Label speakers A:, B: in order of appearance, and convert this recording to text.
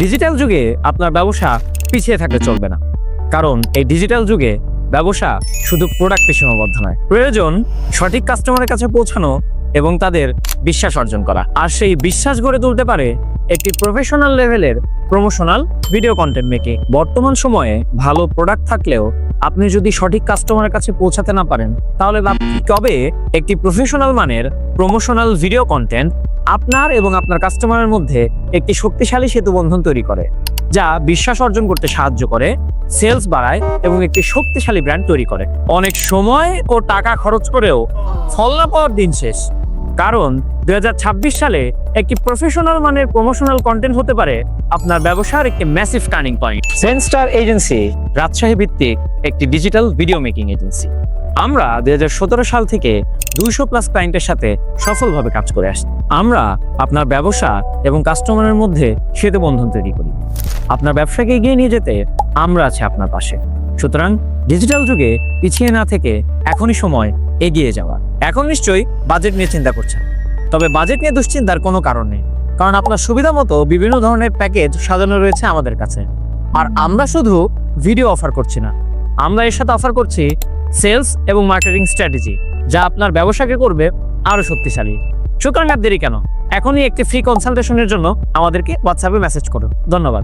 A: Digital যুগে আপনার ব্যবসা পিছিয়ে থাকলে চলবে না, কারণ এই ডিজিটাল যুগে ব্যবসা শুধু প্রোডাক্টে সীমাবদ্ধ নয়, প্রয়োজন সঠিক কাস্টমারের কাছে পৌঁছানো এবং তাদের বিশ্বাস অর্জন করা। আর সেই বিশ্বাস গড়ে তুলতে পারে একটি প্রফেশনাল লেভেলের প্রমোশনাল ভিডিও কন্টেন্ট মেকিং। বর্তমান সময়ে ভালো প্রোডাক্ট থাকলেও আপনি যদি সঠিক কাস্টমারের কাছে পৌঁছাতে না পারেন, তাহলে কবে একটি প্রফেশনাল মানের প্রমোশনাল ভিডিও কন্টেন্ট আপনার এবং আপনার কাস্টমারের মধ্যে একটি শক্তিশালী সেতুবন্ধন তৈরি করে, যা বিশ্বাস অর্জন করতে সাহায্য করে, সেলস বাড়ায় এবং একটি শক্তিশালী ব্র্যান্ড তৈরি করে। অনেক সময় ও টাকা খরচ করেও ফল না পাওয়ার দিন শেষ, কারণ 2026 সালে একটি প্রফেশনাল মানের প্রমোশনাল কন্টেন্ট হতে পারে আপনার ব্যবসার একটি ম্যাসিভ টার্নিং পয়েন্ট। সেন্সটার এজেন্সি রাজশাহী ভিত্তিক একটি ডিজিটাল ভিডিও মেকিং এজেন্সি। আমরা 2017 সাল থেকে 200+ ক্লায়েন্টের সাথে সফলভাবে কাজ করে আসছি। আমরা আপনার ব্যবসা এবং কাস্টমারের মধ্যে সেতুবন্ধন তৈরি করি। আপনার ব্যবসাকে এগিয়ে নিয়ে যেতে আমরা আছি আপনার পাশে। সুতরাং ডিজিটাল যুগে পিছিয়ে না থেকে এখনই সময় এগিয়ে যাওয়া। এখন নিশ্চয়ই বাজেট নিয়ে চিন্তা করছেন, তবে বাজেট নিয়ে দুশ্চিন্তার কোনো কারণ নেই, কারণ আপনার সুবিধা মতো বিভিন্ন ধরনের প্যাকেজ সাজানো রয়েছে আমাদের কাছে। আর আমরা শুধু ভিডিও অফার করছি না, আমরা এর সাথে অফার করছি সেলস এবং মার্কেটিং স্ট্র্যাটেজি, যা আপনার ব্যবসাকে করবে আরো শক্তিশালী। সুতরাং আর দেরি কেন, এখনই একটি ফ্রি কনসালটেশনের জন্য আমাদেরকে হোয়াটসঅ্যাপে মেসেজ করুন। ধন্যবাদ।